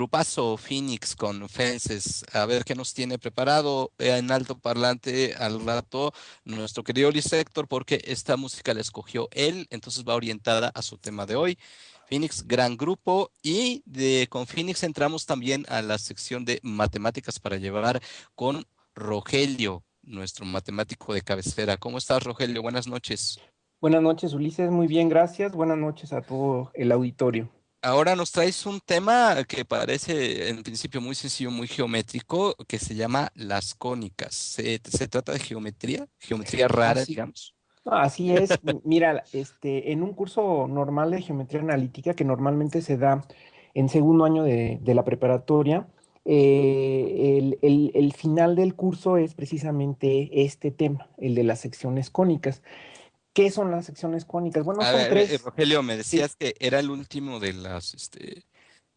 grupazo Phoenix con Fences. A ver qué nos tiene preparado en alto parlante al rato nuestro querido Liz Héctor, porque esta música la escogió él, entonces va orientada a su tema de hoy. Phoenix, gran grupo, y con Phoenix entramos también a la sección de matemáticas para llevar con Rogelio, nuestro matemático de cabecera. ¿Cómo estás, Rogelio? Buenas noches. Buenas noches, Ulises. Muy bien, gracias. Buenas noches a todo el auditorio. Ahora nos traes un tema que parece en principio muy sencillo, muy geométrico, que se llama las cónicas. ¿Se trata de geometría? Geometría rara, Así, digamos. así es. Mira, en un curso normal de geometría analítica que normalmente se da en segundo año de la preparatoria, el final del curso es precisamente este tema, el de las secciones cónicas. ¿Qué son las secciones cónicas? Bueno, A son ver, tres. Rogelio, me Sí, decías que era el último de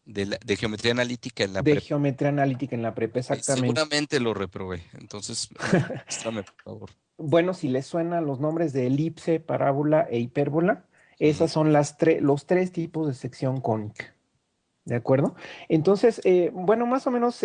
de geometría analítica en la de prepa. geometría analítica en la prepa, exactamente. Seguramente lo reprobé, entonces muéstrame, por favor. Bueno, si les suenan los nombres de elipse, parábola e hipérbola, Ujú. esas son los tres tipos de sección cónica. ¿De acuerdo? Entonces, bueno, más o menos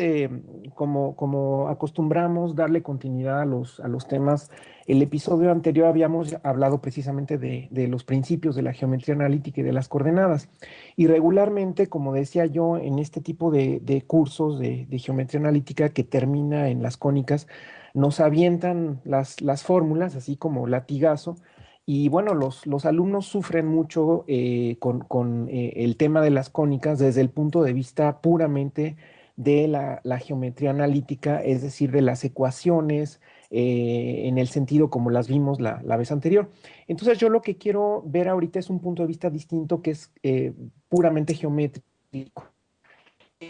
como acostumbramos darle continuidad a los temas, el episodio anterior habíamos hablado precisamente de los principios de la geometría analítica y de las coordenadas. Y regularmente, como decía yo, en este tipo de cursos de geometría analítica que termina en las cónicas, nos avientan las fórmulas, así como latigazo, y bueno, los alumnos sufren mucho con el tema de las cónicas desde el punto de vista puramente de la geometría analítica, es decir, de las ecuaciones, en el sentido como las vimos la vez anterior. Entonces yo lo que quiero ver ahorita es un punto de vista distinto que es puramente geométrico.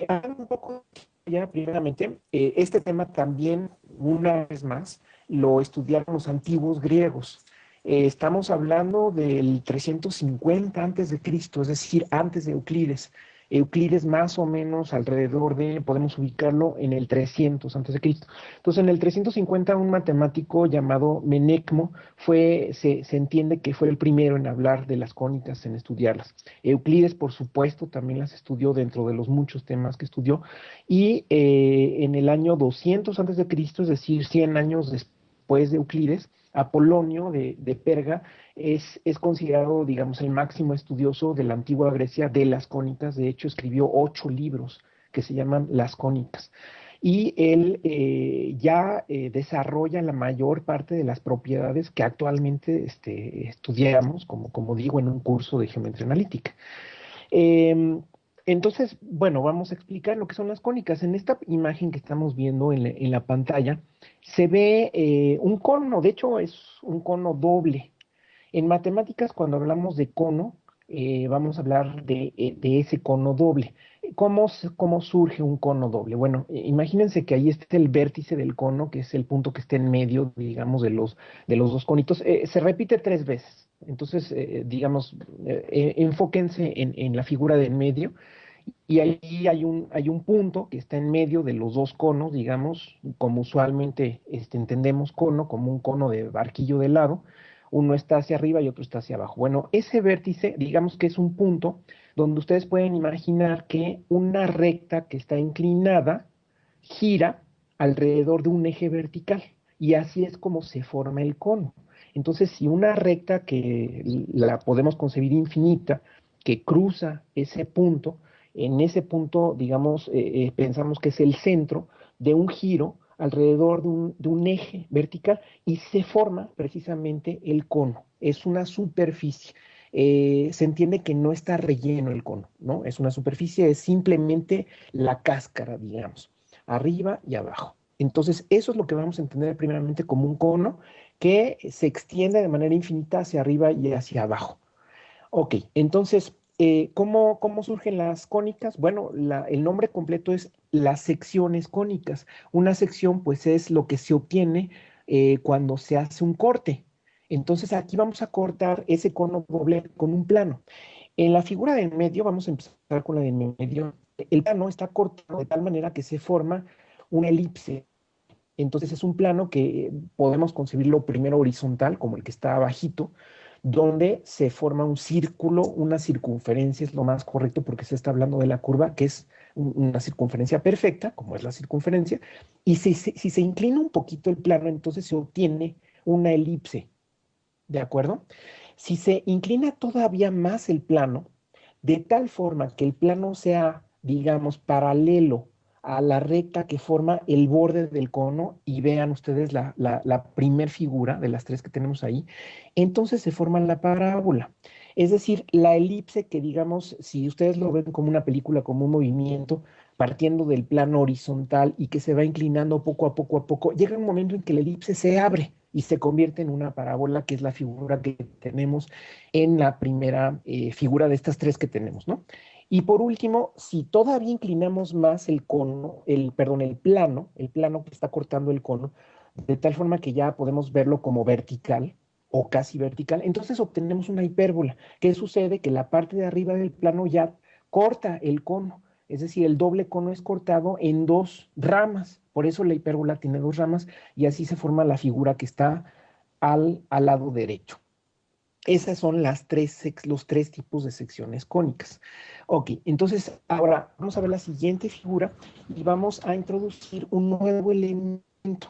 Hablando un poco ya primeramente, este tema también, una vez más, lo estudiaron los antiguos griegos. Estamos hablando del 350 antes de Cristo, es decir, antes de Euclides. Euclides más o menos alrededor de, podemos ubicarlo en el 300 antes de Cristo. Entonces, en el 350 un matemático llamado Menecmo se entiende que fue el primero en hablar de las cónicas, en estudiarlas. Euclides, por supuesto, también las estudió dentro de los muchos temas que estudió. Y en el año 200 antes de Cristo, es decir, 100 años después de Euclides, Apolonio de Perga es considerado, digamos, el máximo estudioso de la antigua Grecia de las cónicas. De hecho, escribió 8 libros que se llaman Las Cónicas. Y él ya desarrolla la mayor parte de las propiedades que actualmente estudiamos, como digo, en un curso de geometría analítica. Eh, entonces, bueno, vamos a explicar lo que son las cónicas. En esta imagen que estamos viendo en la pantalla, se ve un cono, de hecho es un cono doble. En matemáticas, cuando hablamos de cono, vamos a hablar de ese cono doble. ¿Cómo surge un cono doble? Bueno, imagínense que ahí está el vértice del cono, que es el punto que está en medio, digamos, de los dos conitos. Se repite 3 veces. Entonces, digamos, enfóquense en la figura del medio y ahí hay un punto que está en medio de los dos conos, digamos, como usualmente entendemos cono, como un cono de barquillo de helado. Uno está hacia arriba y otro está hacia abajo. Bueno, ese vértice, digamos que es un punto donde ustedes pueden imaginar que una recta que está inclinada gira alrededor de un eje vertical. Y así es como se forma el cono. Entonces, si una recta que la podemos concebir infinita, que cruza ese punto, en ese punto, digamos, pensamos que es el centro de un giro alrededor de un eje vertical y se forma precisamente el cono. Es una superficie. Se entiende que no está relleno el cono, ¿no? Es una superficie, es simplemente la cáscara, digamos, arriba y abajo. Entonces, eso es lo que vamos a entender primeramente como un cono que se extiende de manera infinita hacia arriba y hacia abajo. Ok, entonces, ¿cómo surgen las cónicas? Bueno, el nombre completo es las secciones cónicas. Una sección, pues, es lo que se obtiene cuando se hace un corte. Entonces, aquí vamos a cortar ese cono doble con un plano. En la figura de en medio, vamos a empezar con la de en medio. El plano está cortado de tal manera que se forma una elipse. Entonces es un plano que podemos concebirlo primero horizontal, como el que está abajito, donde se forma un círculo, una circunferencia es lo más correcto porque se está hablando de la curva, que es una circunferencia perfecta, como es la circunferencia, y si se inclina un poquito el plano, entonces se obtiene una elipse, ¿de acuerdo? Si se inclina todavía más el plano, de tal forma que el plano sea, digamos, paralelo a la recta que forma el borde del cono, y vean ustedes la primer figura de las tres que tenemos ahí, entonces se forma la parábola. Es decir, la elipse que, digamos, si ustedes lo ven como una película, como un movimiento, partiendo del plano horizontal y que se va inclinando poco a poco, llega un momento en que la elipse se abre y se convierte en una parábola, que es la figura que tenemos en la primera figura de estas tres que tenemos, ¿no? Y por último, si todavía inclinamos más el cono, perdón, el plano que está cortando el cono, de tal forma que ya podemos verlo como vertical o casi vertical, entonces obtenemos una hipérbola. ¿Qué sucede? Que la parte de arriba del plano ya corta el cono, es decir, el doble cono es cortado en dos ramas, por eso la hipérbola tiene dos ramas y así se forma la figura que está al lado derecho. Esas son los tres tipos de secciones cónicas. Ok, entonces ahora vamos a ver la siguiente figura y vamos a introducir un nuevo elemento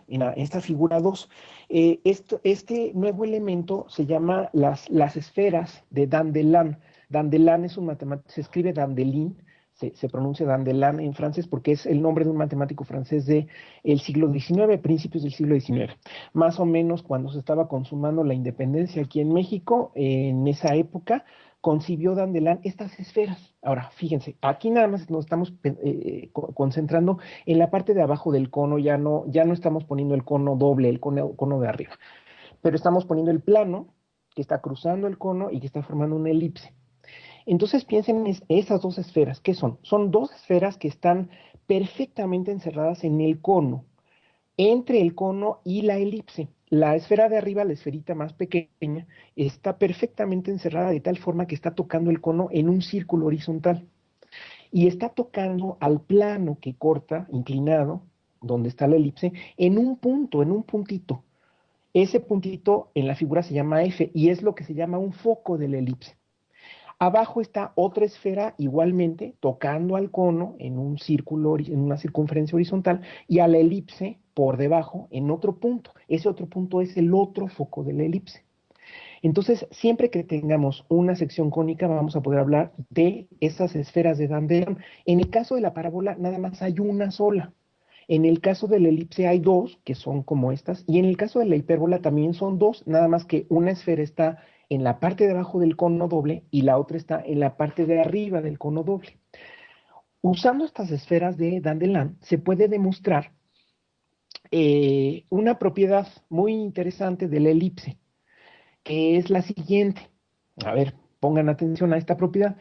en esta figura 2. Este nuevo elemento se llama las esferas de Dandelin. Dandelin es un matemático, se escribe Dandelin, se pronuncia Dandelin en francés porque es el nombre de un matemático francés del siglo XIX, principios del siglo XIX. Más o menos cuando se estaba consumando la independencia aquí en México, en esa época, concibió Dandelin estas esferas. Ahora, fíjense, aquí nada más nos estamos concentrando en la parte de abajo del cono, ya no estamos poniendo el cono doble, el cono de arriba, pero estamos poniendo el plano que está cruzando el cono y que está formando una elipse. Entonces piensen en esas dos esferas. ¿Qué son? Son dos esferas que están perfectamente encerradas en el cono, entre el cono y la elipse. La esfera de arriba, la esferita más pequeña, está perfectamente encerrada de tal forma que está tocando el cono en un círculo horizontal y está tocando al plano que corta, inclinado, donde está la elipse, en un punto, en un puntito. Ese puntito en la figura se llama F y es lo que se llama un foco de la elipse. Abajo está otra esfera igualmente tocando al cono en un círculo, en una circunferencia horizontal, y a la elipse por debajo en otro punto. Ese otro punto es el otro foco de la elipse. Entonces, siempre que tengamos una sección cónica, vamos a poder hablar de esas esferas de Dandelin. En el caso de la parábola, nada más hay una sola. En el caso de la elipse hay dos, que son como estas, y en el caso de la hipérbola también son dos, nada más que una esfera está en la parte de abajo del cono doble y la otra está en la parte de arriba del cono doble. Usando estas esferas de Dandelin, se puede demostrar una propiedad muy interesante de la elipse, que es la siguiente. A ver, pongan atención a esta propiedad.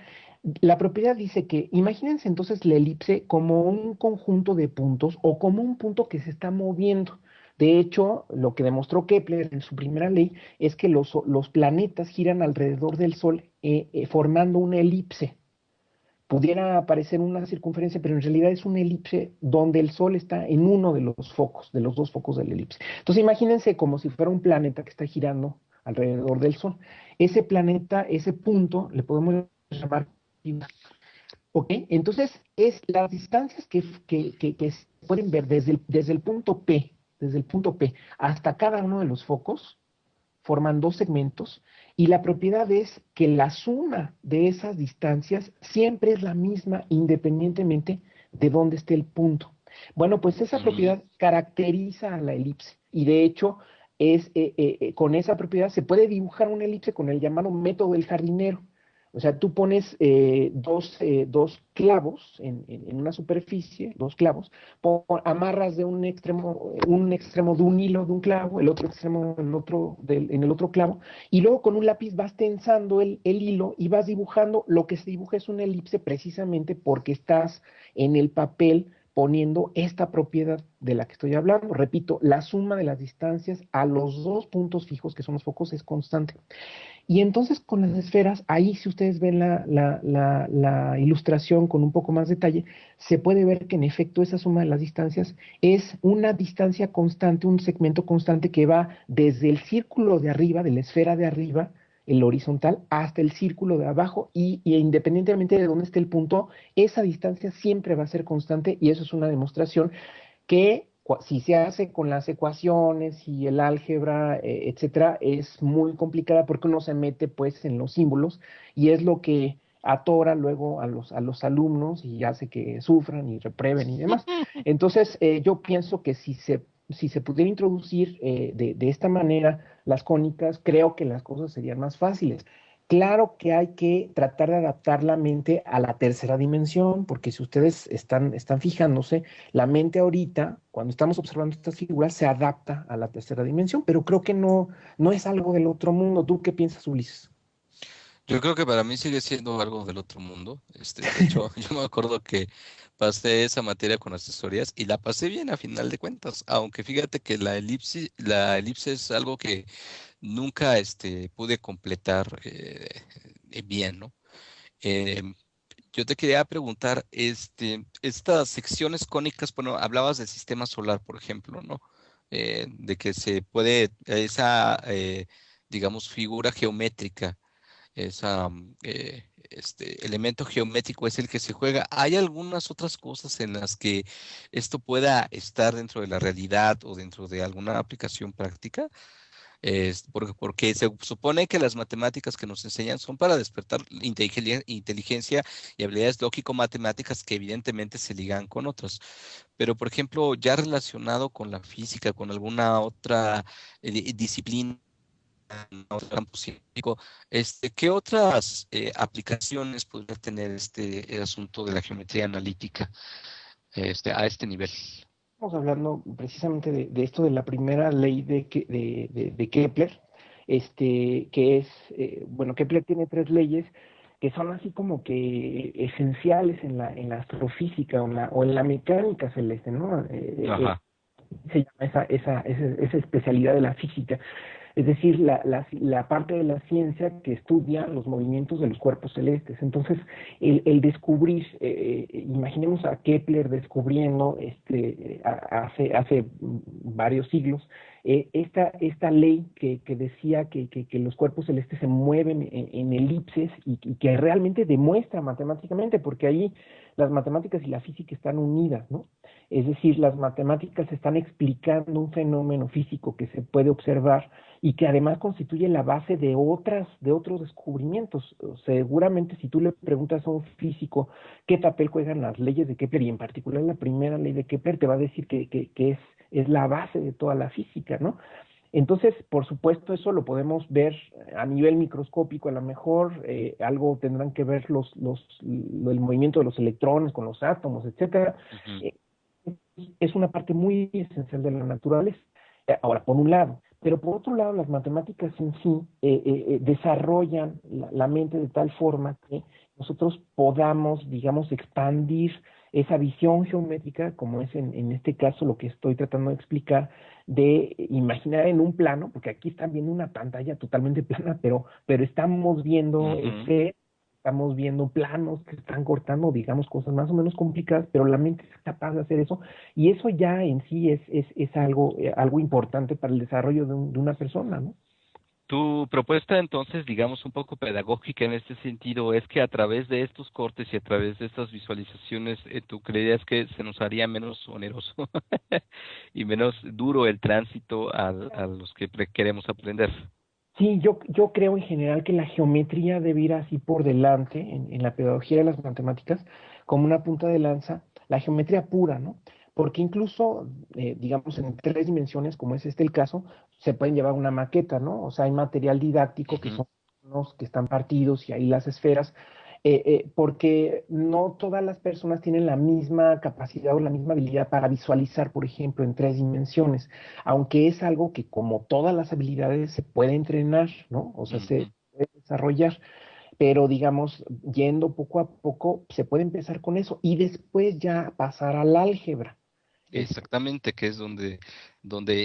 La propiedad dice que, imagínense entonces la elipse como un conjunto de puntos o como un punto que se está moviendo. De hecho, lo que demostró Kepler en su primera ley es que los planetas giran alrededor del Sol formando una elipse. Pudiera parecer una circunferencia, pero en realidad es una elipse donde el Sol está en uno de los focos, de los dos focos de la elipse. Entonces imagínense como si fuera un planeta que está girando alrededor del Sol. Ese planeta, ese punto, le podemos llamar. ¿Ok? Entonces, es las distancias que se pueden ver desde el punto P, desde el punto P hasta cada uno de los focos, forman dos segmentos, y la propiedad es que la suma de esas distancias siempre es la misma independientemente de dónde esté el punto. Bueno, pues esa propiedad caracteriza a la elipse, y de hecho, con esa propiedad se puede dibujar una elipse con el llamado método del jardinero. O sea, tú pones dos clavos en una superficie, dos clavos, amarras de un extremo de un hilo de un clavo, el otro extremo en el otro clavo, y luego con un lápiz vas tensando el hilo y vas dibujando. Lo que se dibuja es una elipse precisamente porque estás en el papel poniendo esta propiedad de la que estoy hablando. Repito, la suma de las distancias a los dos puntos fijos, que son los focos, es constante. Y entonces con las esferas, ahí si ustedes ven la ilustración con un poco más detalle, se puede ver que en efecto esa suma de las distancias es una distancia constante, un segmento constante que va desde el círculo de arriba, de la esfera de arriba, el horizontal, hasta el círculo de abajo y independientemente de dónde esté el punto, esa distancia siempre va a ser constante y eso es una demostración que si se hace con las ecuaciones y el álgebra, etcétera, es muy complicada porque uno se mete pues en los símbolos y es lo que atora luego a los alumnos y hace que sufran y reprueben y demás. Entonces, yo pienso que si se pudiera introducir de esta manera las cónicas, creo que las cosas serían más fáciles. Claro que hay que tratar de adaptar la mente a la tercera dimensión, porque si ustedes están fijándose, la mente ahorita, cuando estamos observando estas figuras, se adapta a la tercera dimensión, pero creo que no es algo del otro mundo. ¿Tú qué piensas, Ulises? Yo creo que para mí sigue siendo algo del otro mundo. De hecho, yo me acuerdo que pasé esa materia con asesorías y la pasé bien a final de cuentas, aunque fíjate que la elipse es algo que nunca pude completar bien, ¿no? Eh, yo te quería preguntar, estas secciones cónicas, bueno, hablabas del sistema solar, por ejemplo, ¿no? De que se puede, digamos, figura geométrica, este elemento geométrico es el que se juega. ¿Hay algunas otras cosas en las que esto pueda estar dentro de la realidad o dentro de alguna aplicación práctica? Porque se supone que las matemáticas que nos enseñan son para despertar inteligencia y habilidades lógico-matemáticas que evidentemente se ligan con otras. Pero, por ejemplo, ya relacionado con la física, con alguna otra disciplina, otro campo científico, ¿qué otras aplicaciones podría tener el asunto de la geometría analítica a este nivel? Estamos hablando precisamente de esto de la primera ley de Kepler, que es, bueno, Kepler tiene tres leyes que son así como que esenciales en la astrofísica o en la mecánica celeste, ¿no? Ajá. Se llama esa especialidad de la física. Es decir, la parte de la ciencia que estudia los movimientos de los cuerpos celestes. Entonces, el descubrir, imaginemos a Kepler descubriendo hace varios siglos, esta ley que decía que los cuerpos celestes se mueven en elipses y que realmente demuestra matemáticamente, porque ahí las matemáticas y la física están unidas, ¿no? Es decir, las matemáticas están explicando un fenómeno físico que se puede observar y que además constituye la base de otros descubrimientos. Seguramente si tú le preguntas a un físico qué papel juegan las leyes de Kepler y en particular la primera ley de Kepler, te va a decir que es la base de toda la física, ¿no? Entonces, por supuesto, eso lo podemos ver a nivel microscópico, a lo mejor algo tendrán que ver el movimiento de los electrones con los átomos, etcétera. Ujú. Eh, es una parte muy esencial de la naturaleza. Ahora, por un lado, pero por otro lado, las matemáticas en sí desarrollan la mente de tal forma que nosotros podamos, digamos, expandir esa visión geométrica, como es en este caso lo que estoy tratando de explicar, de imaginar en un plano, porque aquí están viendo una pantalla totalmente plana, pero estamos viendo Ujú. estamos viendo planos que están cortando, digamos, cosas más o menos complicadas, pero la mente es capaz de hacer eso, y eso ya en sí es algo, algo importante para el desarrollo de una persona, ¿no? Tu propuesta entonces, digamos, un poco pedagógica en este sentido, es que a través de estos cortes y a través de estas visualizaciones, ¿tú creerías que se nos haría menos oneroso y menos duro el tránsito a los que queremos aprender? Sí, yo creo en general que la geometría debe ir así por delante en la pedagogía de las matemáticas, como una punta de lanza, la geometría pura, ¿no? Porque incluso, digamos, en tres dimensiones, como es este el caso, se pueden llevar una maqueta, ¿no? O sea, hay material didáctico que Ujú. son unos que están partidos y ahí las esferas, porque no todas las personas tienen la misma capacidad o la misma habilidad para visualizar, por ejemplo, en tres dimensiones, aunque es algo que como todas las habilidades se puede entrenar, ¿no? O sea, se Ujú. puede desarrollar, pero digamos, yendo poco a poco, se puede empezar con eso y después ya pasar al álgebra. Es, Exactamente, que es donde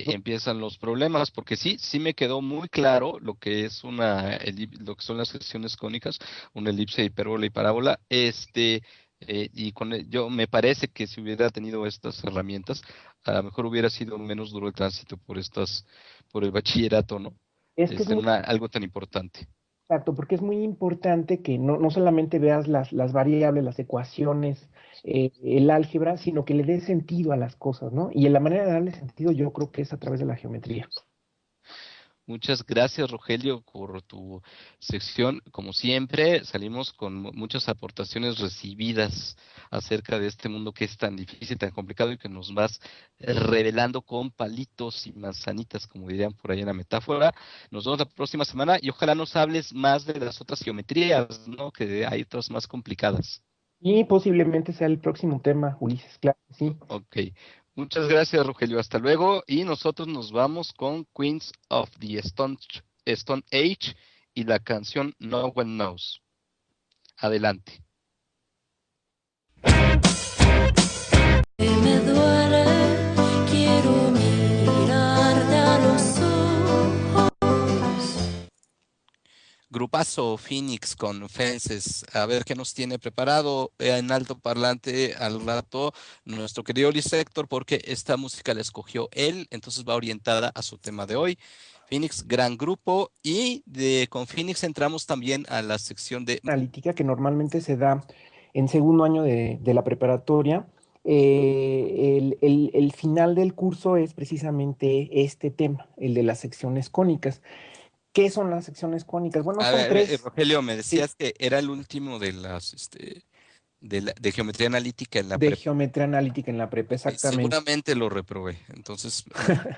empiezan los problemas, porque sí, sí me quedó muy claro lo que es lo que son las secciones cónicas, una elipse, hipérbola y parábola, y yo me parece que si hubiera tenido estas herramientas, a lo mejor hubiera sido menos duro el tránsito por el bachillerato, ¿no? es que es muy Algo tan importante. Exacto, porque es muy importante que no solamente veas las variables, las ecuaciones, el álgebra, sino que le des sentido a las cosas, ¿no? Y la manera de darle sentido yo creo que es a través de la geometría. Muchas gracias, Rogelio, por tu sección. Como siempre, salimos con muchas aportaciones recibidas acerca de este mundo que es tan difícil, tan complicado y que nos vas revelando con palitos y manzanitas, como dirían por ahí en la metáfora. Nos vemos la próxima semana y ojalá nos hables más de las otras geometrías, ¿no? Que hay otras más complicadas. Y posiblemente sea el próximo tema, Ulises, claro, que sí. Ok. Muchas gracias, Rogelio. Hasta luego. Y nosotros nos vamos con Queens of the Stone Age y la canción No One Knows. Adelante. Que me duele, quiero mirarte a los ojos. Grupazo Phoenix con Fences. A ver qué nos tiene preparado en alto parlante al rato nuestro querido Liz Héctor, porque esta música la escogió él, entonces va orientada a su tema de hoy. Phoenix, gran grupo. Y con Phoenix entramos también a la sección de Analítica que normalmente se da en segundo año de la preparatoria. El final del curso es precisamente este tema, el de las secciones cónicas. ¿Qué son las secciones cónicas? Bueno, A son ver, tres. Rogelio, me Sí, decías que era el último de de geometría analítica en la de prepa. geometría analítica en la prepa, exactamente. Seguramente lo reprobé. Entonces,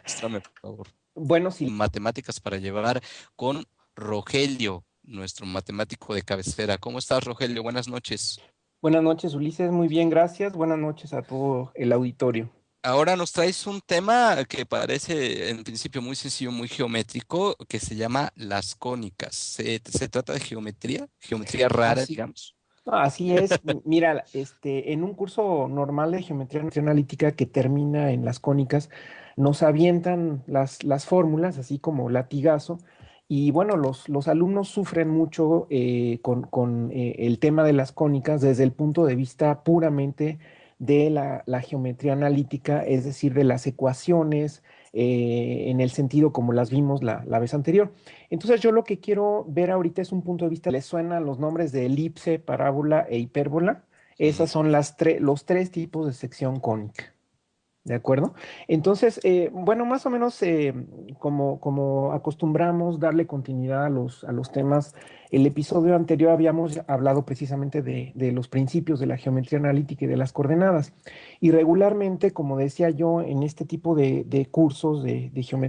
muéstrame, por favor, Bueno, sí. matemáticas para llevar con Rogelio, nuestro matemático de cabecera. ¿Cómo estás, Rogelio? Buenas noches. Buenas noches, Ulises. Muy bien, gracias. Buenas noches a todo el auditorio. Ahora nos traes un tema que parece en principio muy sencillo, muy geométrico, que se llama las cónicas. Se trata de geometría, geometría rara, Así, digamos. así es. Mira, en un curso normal de geometría analítica que termina en las cónicas, nos avientan las fórmulas, así como latigazo. Y bueno, los alumnos sufren mucho con el tema de las cónicas desde el punto de vista puramente de la geometría analítica, es decir, de las ecuaciones, en el sentido como las vimos la vez anterior. Entonces yo lo que quiero ver ahorita es un punto de vista, ¿les suenan los nombres de elipse, parábola e hipérbola? Ujú. Esas son los tres tipos de sección cónica. ¿De acuerdo? Entonces, bueno, más o menos como acostumbramos darle continuidad a los temas, el episodio anterior habíamos hablado precisamente de los principios de la geometría analítica y de las coordenadas. Y regularmente, como decía yo, en este tipo de cursos de geometría,